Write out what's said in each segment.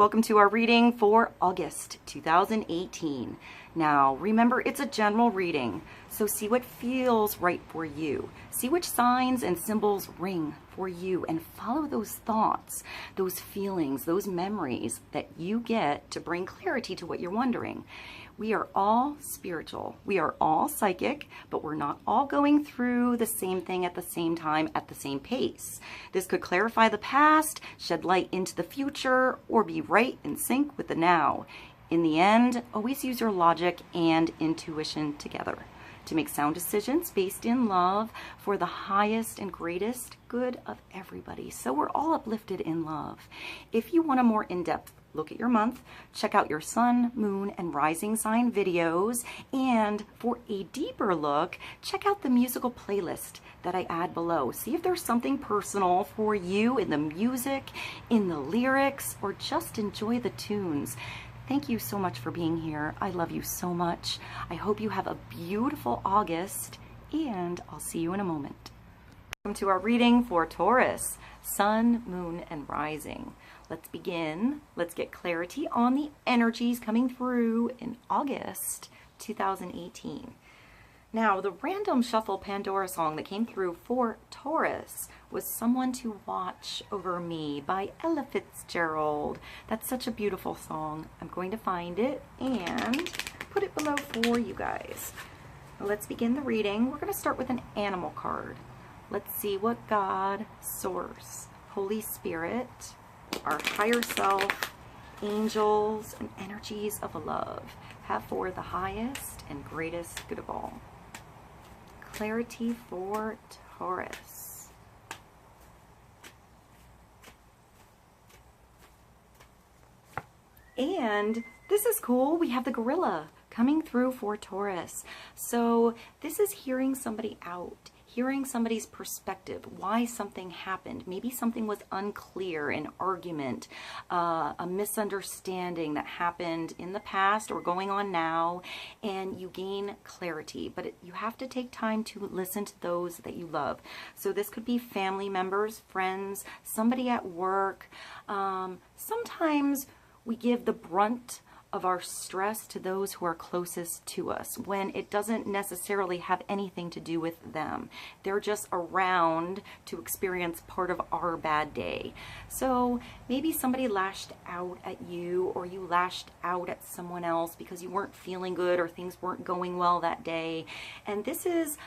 welcome to our reading for August 2018. Now, remember, it's a general reading, so see what feels right for you. See which signs and symbols ring for you and follow those thoughts, those feelings, those memories that you get to bring clarity to what you're wondering. We are all spiritual. We are all psychic, but we're not all going through the same thing at the same time at the same pace. This could clarify the past, shed light into the future, or be right in sync with the now. In the end, always use your logic and intuition together to make sound decisions based in love for the highest and greatest good of everybody. So we're all uplifted in love. If you want a more in-depth look at your month, check out your sun, moon, and rising sign videos. And for a deeper look, check out the musical playlist that I add below. See if there's something personal for you in the music, in the lyrics, or just enjoy the tunes. Thank you so much for being here. I love you so much. I hope you have a beautiful August, and I'll see you in a moment. Welcome to our reading for Taurus, sun, moon, and rising. Let's begin. Let's get clarity on the energies coming through in August 2018. Now, the random shuffle Pandora song that came through for Taurus was Someone to Watch Over Me by Ella Fitzgerald. That's such a beautiful song. I'm going to find it and put it below for you guys. Let's begin the reading. We're going to start with an animal card. Let's see what God, Source, Holy Spirit, our higher self, angels, and energies of love have for the highest and greatest good of all. Clarity for Taurus. And this is cool. We have the gorilla coming through for Taurus. So this is hearing somebody out. Hearing somebody's perspective, why something happened. Maybe something was unclear, an argument, a misunderstanding that happened in the past or going on now, and you gain clarity. But you have to take time to listen to those that you love. So this could be family members, friends, somebody at work. Sometimes we give the brunt of our stress to those who are closest to us when it doesn't necessarily have anything to do with them. They're just around to experience part of our bad day. So maybe somebody lashed out at you, or you lashed out at someone else because you weren't feeling good or things weren't going well that day. And this is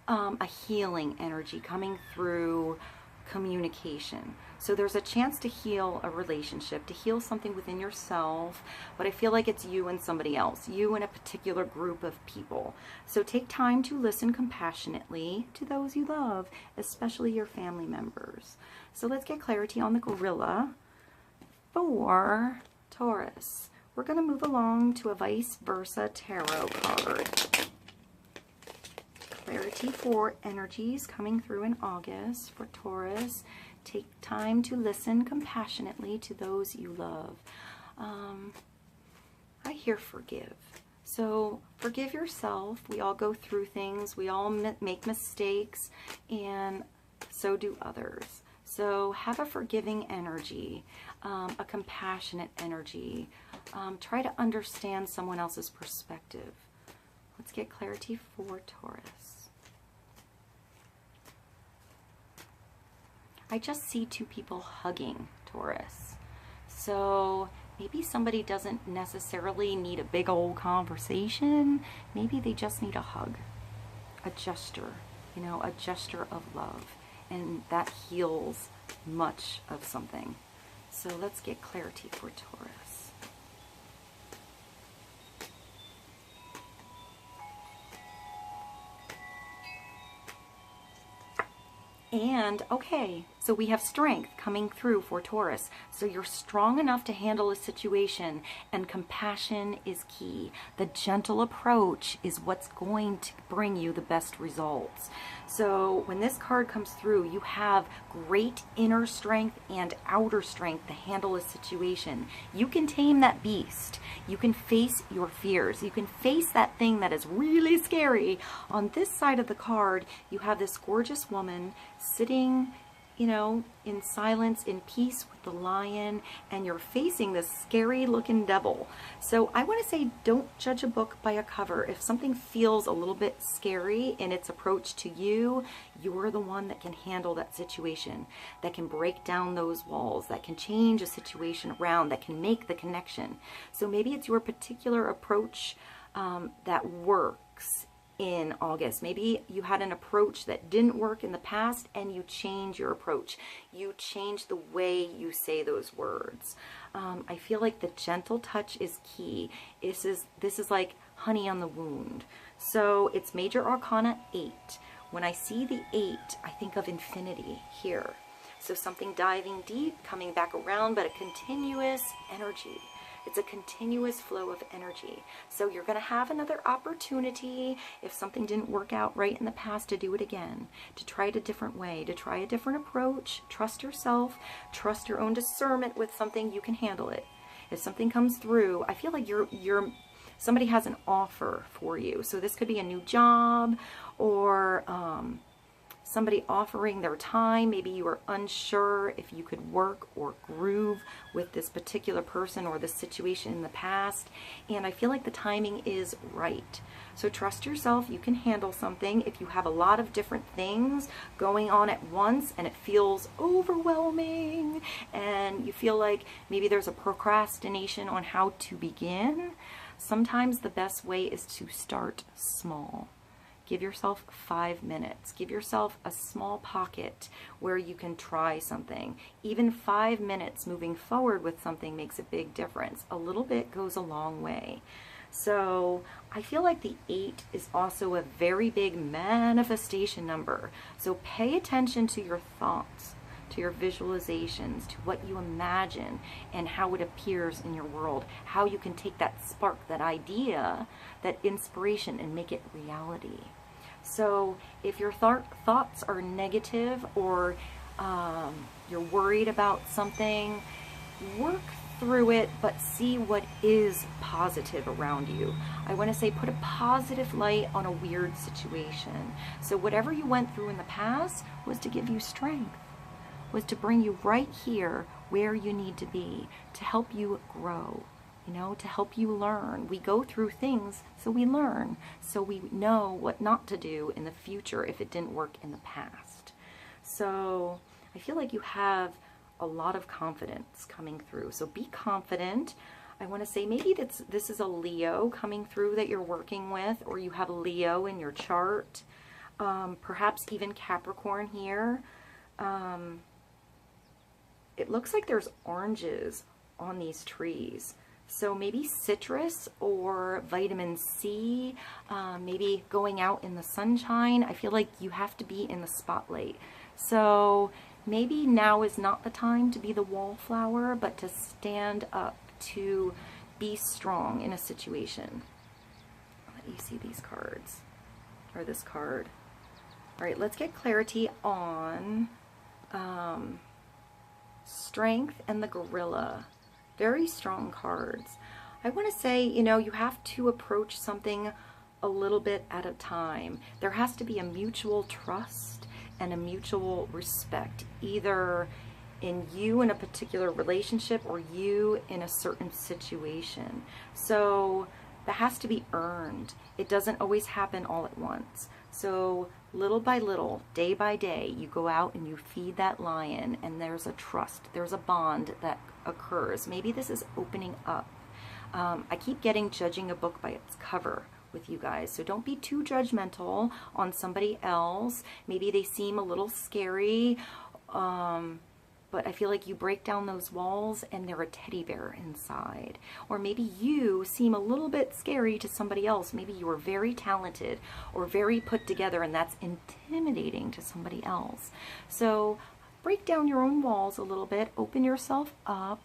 a healing energy coming through communication. So there's a chance to heal a relationship, to heal something within yourself, but I feel like it's you and somebody else, you and a particular group of people. So take time to listen compassionately to those you love, especially your family members. So let's get clarity on the gorilla for Taurus. We're going to move along to a vice versa tarot card. Clarity for energies coming through in August for Taurus. Take time to listen compassionately to those you love. I hear forgive. So forgive yourself. We all go through things. We all make mistakes, and so do others. So have a forgiving energy, a compassionate energy. Try to understand someone else's perspective. Let's get clarity for Taurus. I just see two people hugging, Taurus. So maybe somebody doesn't necessarily need a big old conversation. Maybe they just need a hug, a gesture, you know, a gesture of love. And that heals much of something. So let's get clarity for Taurus. And okay, so we have strength coming through for Taurus. So you're strong enough to handle a situation, and compassion is key. The gentle approach is what's going to bring you the best results. So when this card comes through, you have great inner strength and outer strength to handle a situation. You can tame that beast. You can face your fears. You can face that thing that is really scary. On this side of the card, you have this gorgeous woman sitting you know, in silence, in peace with the lion, and you're facing this scary looking devil. So I want to say, don't judge a book by a cover. If something feels a little bit scary in its approach to you, you're the one that can handle that situation, that can break down those walls, that can change a situation around, that can make the connection. So maybe it's your particular approach that works in August. Maybe you had an approach that didn't work in the past and you change your approach. You change the way you say those words. I feel like the gentle touch is key. This is like honey on the wound. So it's Major Arcana 8. When I see the 8, I think of infinity here. So something diving deep, coming back around, but a continuous energy. It's a continuous flow of energy. So you're going to have another opportunity, if something didn't work out right in the past, to do it again, to try it a different way, to try a different approach. Trust yourself, trust your own discernment with something. You can handle it. If something comes through, I feel like somebody has an offer for you. So this could be a new job, or somebody offering their time. Maybe you were unsure if you could work or groove with this particular person or this situation in the past. And I feel like the timing is right. So trust yourself. You can handle something. If you have a lot of different things going on at once and it feels overwhelming and you feel like maybe there's a procrastination on how to begin, sometimes the best way is to start small. Give yourself 5 minutes. Give yourself a small pocket where you can try something. Even 5 minutes moving forward with something makes a big difference. A little bit goes a long way. So I feel like the 8 is also a very big manifestation number. So pay attention to your thoughts, to your visualizations, to what you imagine and how it appears in your world, how you can take that spark, that idea, that inspiration, and make it reality. So if your thoughts are negative, or you're worried about something, work through it, but see what is positive around you. I want to say, put a positive light on a weird situation. So whatever you went through in the past was to give you strength, was to bring you right here where you need to be, to help you grow, you know, to help you learn. We go through things so we learn, so we know what not to do in the future if it didn't work in the past. So I feel like you have a lot of confidence coming through. So be confident. I want to say maybe this is a Leo coming through that you're working with, or you have a Leo in your chart, perhaps even Capricorn here. It looks like there's oranges on these trees. So maybe citrus or vitamin C, maybe going out in the sunshine. I feel like you have to be in the spotlight. So maybe now is not the time to be the wallflower, but to stand up, to be strong in a situation. I'll let you see these cards, or this card. All right, let's get clarity on Strength and the Gorilla. Very strong cards. I want to say, you know, you have to approach something a little bit at a time. There has to be a mutual trust and a mutual respect, either in you in a particular relationship or you in a certain situation. So that has to be earned. It doesn't always happen all at once. So little by little, day by day, you go out and you feed that lion, and there's a trust, there's a bond that occurs. Maybe this is opening up. I keep getting judging a book by its cover with you guys, so don't be too judgmental on somebody else. Maybe they seem a little scary, but I feel like you break down those walls and they're a teddy bear inside. Or maybe you seem a little bit scary to somebody else. Maybe you are very talented or very put together, and that's intimidating to somebody else. So break down your own walls a little bit, open yourself up,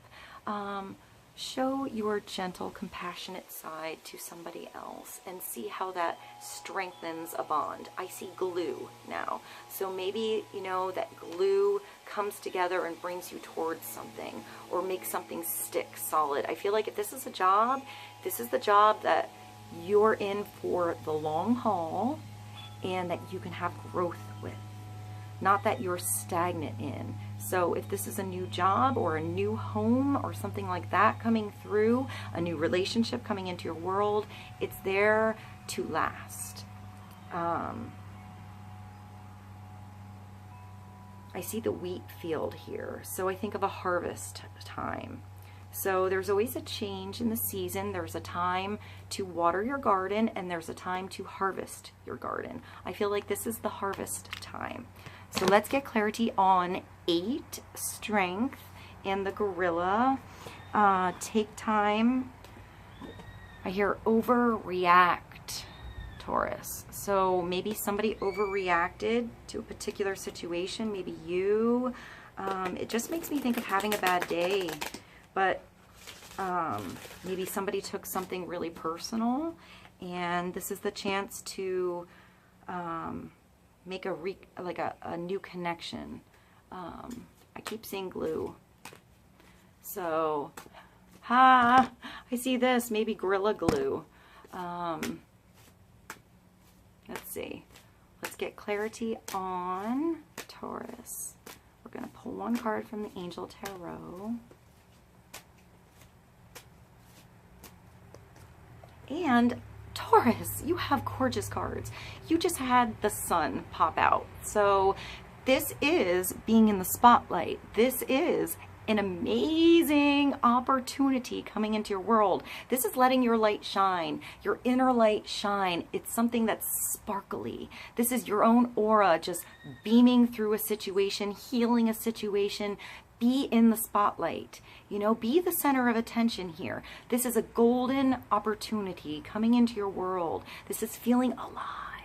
show your gentle, compassionate side to somebody else, and see how that strengthens a bond. I see glue now. So maybe, you know, that glue comes together and brings you towards something, or makes something stick solid. I feel like if this is a job, this is the job that you're in for the long haul and that you can have growth with. not that you're stagnant in. So if this is a new job or a new home or something like that coming through, a new relationship coming into your world, it's there to last. I see the wheat field here, so I think of a harvest time. So there's always a change in the season. There's a time to water your garden, and there's a time to harvest your garden. I feel like this is the harvest time. So let's get clarity on 8, strength, and the gorilla. Take time. I hear overreact, Taurus. So maybe somebody overreacted to a particular situation, maybe you. It just makes me think of having a bad day, but maybe somebody took something really personal, and this is the chance to make a new connection. I keep seeing glue. So, I see this, maybe Gorilla Glue. Let's see. Let's get clarity on Taurus. We're going to pull one card from the Angel Tarot. And Taurus, you have gorgeous cards. You just had the sun pop out. So this is being in the spotlight. This is an amazing opportunity coming into your world. This is letting your light shine, your inner light shine. It's something that's sparkly. This is your own aura just beaming through a situation, healing a situation. Be in the spotlight, you know, be the center of attention here. This is a golden opportunity coming into your world. This is feeling alive.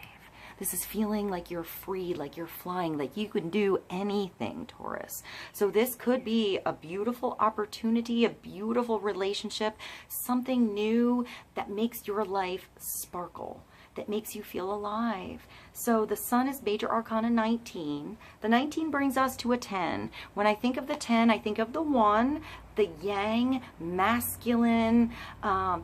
This is feeling like you're free, like you're flying, like you can do anything, Taurus. So this could be a beautiful opportunity, a beautiful relationship, something new that makes your life sparkle, that makes you feel alive. So the sun is major arcana 19. The 19 brings us to a 10. When I think of the 10, I think of the 1, the yang, masculine,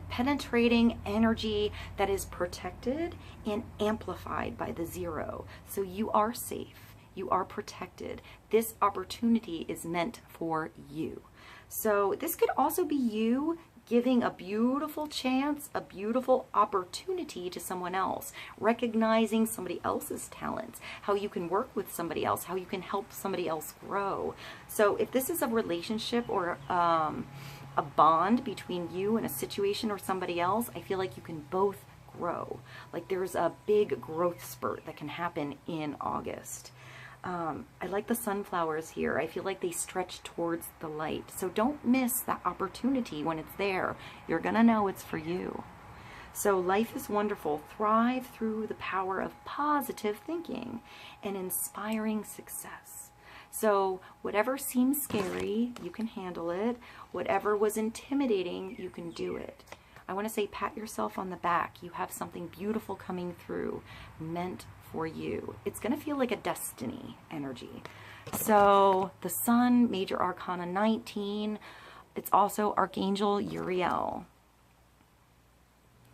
penetrating energy that is protected and amplified by the 0. So you are safe. You are protected. This opportunity is meant for you. So this could also be you giving a beautiful chance, a beautiful opportunity to someone else, recognizing somebody else's talents, how you can work with somebody else, how you can help somebody else grow. So if this is a relationship or a bond between you and a situation or somebody else, I feel like you can both grow. Like there's a big growth spurt that can happen in August. I like the sunflowers here. I feel like they stretch towards the light. So don't miss that opportunity when it's there. You're going to know it's for you. So life is wonderful. Thrive through the power of positive thinking and inspiring success. So whatever seems scary, you can handle it. Whatever was intimidating, you can do it. I want to say pat yourself on the back. You have something beautiful coming through, meant for you. It's going to feel like a destiny energy. So the sun, major arcana 19. It's also Archangel Uriel.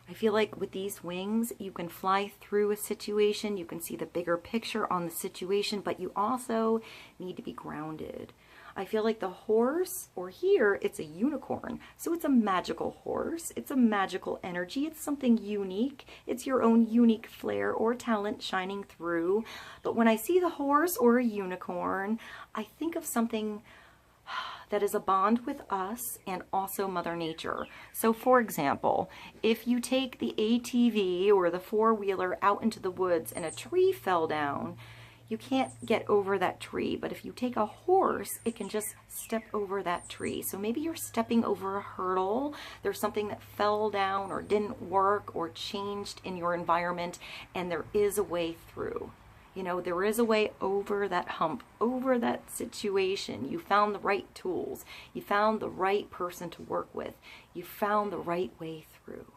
I feel like with these wings, you can fly through a situation. You can see the bigger picture on the situation, but you also need to be grounded. I feel like the horse, or here, it's a unicorn. So it's a magical horse. It's a magical energy. It's something unique. It's your own unique flair or talent shining through. But when I see the horse or a unicorn, I think of something that is a bond with us and also Mother Nature. So for example, if you take the ATV or the four-wheeler out into the woods and a tree fell down, you can't get over that tree, but if you take a horse, it can just step over that tree. So maybe you're stepping over a hurdle. There's something that fell down or didn't work or changed in your environment, and there is a way through. You know, there is a way over that hump, over that situation. You found the right tools. You found the right person to work with. You found the right way through.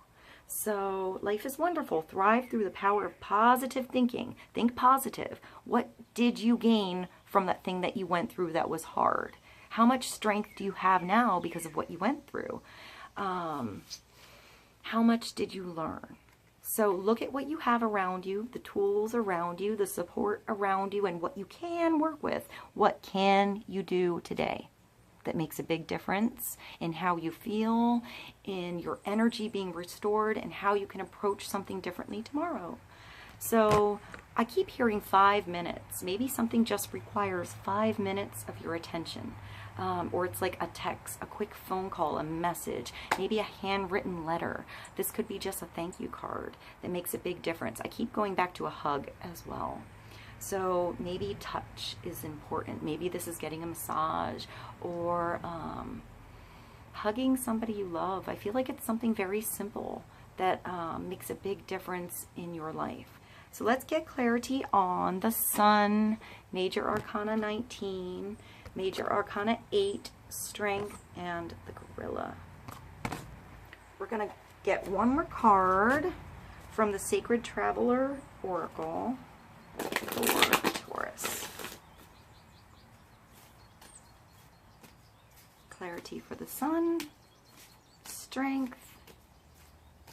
So life is wonderful. Thrive through the power of positive thinking. Think positive. What did you gain from that thing that you went through that was hard? How much strength do you have now because of what you went through? How much did you learn? So look at what you have around you, the tools around you, the support around you, and what you can work with. What can you do today that makes a big difference in how you feel, in your energy being restored, and how you can approach something differently tomorrow? So I keep hearing 5 minutes. Maybe something just requires 5 minutes of your attention. Or it's like a text, a quick phone call, a message, maybe a handwritten letter. This could be just a thank you card that makes a big difference. I keep going back to a hug as well. So maybe touch is important. Maybe this is getting a massage or hugging somebody you love. I feel like it's something very simple that makes a big difference in your life. So let's get clarity on the Sun, Major Arcana 19, Major Arcana 8, Strength, and the Gorilla. We're going to get one more card from the Sacred Traveler Oracle for Taurus. Clarity for the Sun, Strength,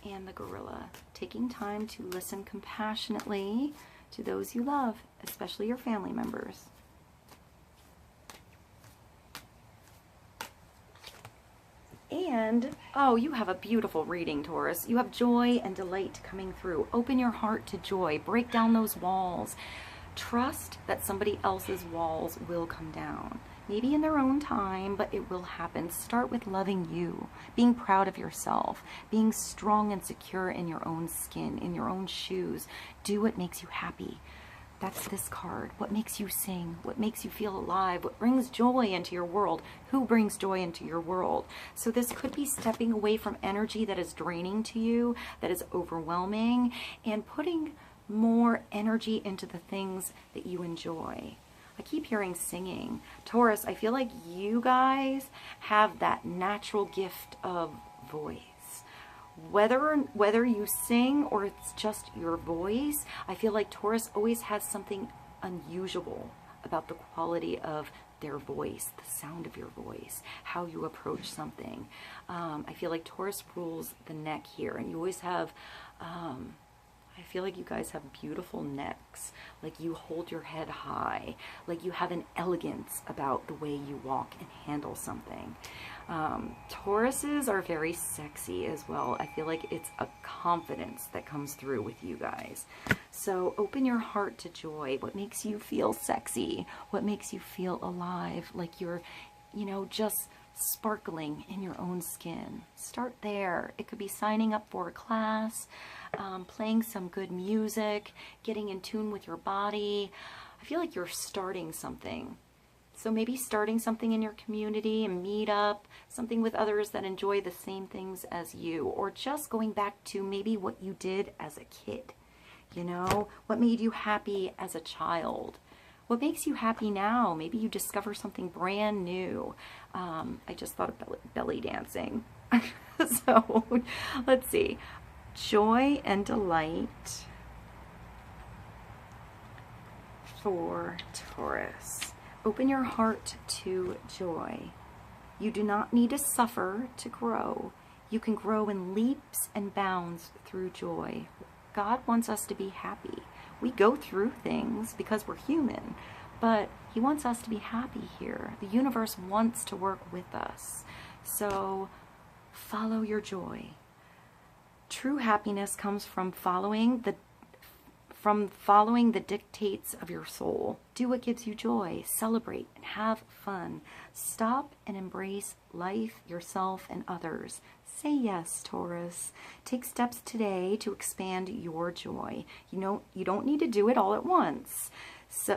and the Gorilla. Taking time to listen compassionately to those you love, especially your family members. And, oh, you have a beautiful reading, Taurus. You have joy and delight coming through. Open your heart to joy. Break down those walls. Trust that somebody else's walls will come down. Maybe in their own time, but it will happen. Start with loving you, being proud of yourself, being strong and secure in your own skin, in your own shoes. Do what makes you happy. That's this card. What makes you sing? What makes you feel alive? What brings joy into your world? Who brings joy into your world? So this could be stepping away from energy that is draining to you, that is overwhelming, and putting more energy into the things that you enjoy. I keep hearing singing. Taurus, I feel like you guys have that natural gift of voice. Whether you sing or it's just your voice, I feel like Taurus always has something unusual about the quality of their voice, the sound of your voice, how you approach something. I feel like Taurus rules the neck here, and you always have, I feel like you guys have beautiful necks, like you hold your head high, like you have an elegance about the way you walk and handle something. Tauruses are very sexy as well. I feel like it's a confidence that comes through with you guys. So open your heart to joy. What makes you feel sexy? What makes you feel alive? Like you're, you know, just sparkling in your own skin. Start there. It could be signing up for a class, playing some good music, getting in tune with your body. I feel like you're starting something. So maybe starting something in your community, a meetup, something with others that enjoy the same things as you, or just going back to maybe what you did as a kid. You know, what made you happy as a child? What makes you happy now? Maybe you discover something brand new. I just thought of belly dancing. So let's see. Joy and delight for Taurus. Open your heart to joy. You do not need to suffer to grow. You can grow in leaps and bounds through joy. God wants us to be happy. We go through things because we're human, but He wants us to be happy here. The universe wants to work with us. So follow your joy. True happiness comes from following the dictates of your soul. Do what gives you joy. Celebrate and have fun. Stop and embrace life, yourself, and others. Say yes, Taurus. Take steps today to expand your joy. You don't need to do it all at once,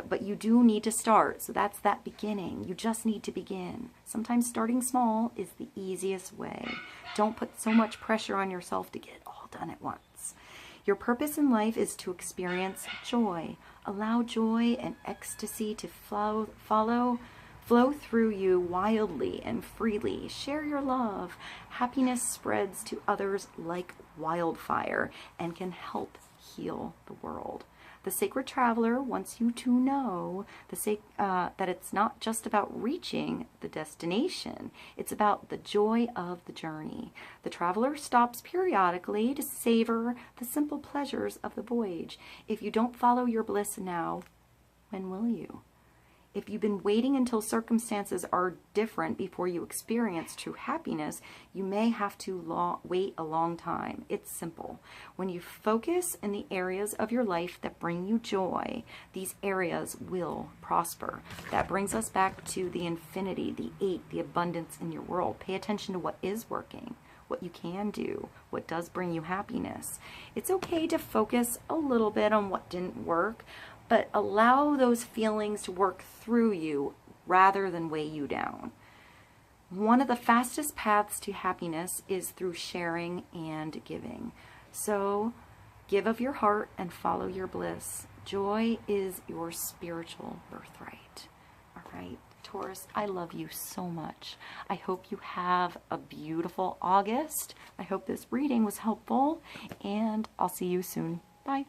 but you do need to start. So that's that beginning. You just need to begin. Sometimes starting small is the easiest way. Don't put so much pressure on yourself to get it all done at once. Your purpose in life is to experience joy. Allow joy and ecstasy to flow through you wildly and freely. Share your love. Happiness spreads to others like wildfire and can help heal the world. The Sacred Traveler wants you to know that it's not just about reaching the destination. It's about the joy of the journey. The traveler stops periodically to savor the simple pleasures of the voyage. If you don't follow your bliss now, when will you? If you've been waiting until circumstances are different before you experience true happiness, you may have to wait a long time. It's simple. When you focus in the areas of your life that bring you joy, these areas will prosper. That brings us back to the infinity, the 8, the abundance in your world. Pay attention to what is working, what you can do, what does bring you happiness. It's okay to focus a little bit on what didn't work, but allow those feelings to work through you rather than weigh you down. One of the fastest paths to happiness is through sharing and giving. So give of your heart and follow your bliss. Joy is your spiritual birthright. All right, Taurus, I love you so much. I hope you have a beautiful August. I hope this reading was helpful, and I'll see you soon. Bye.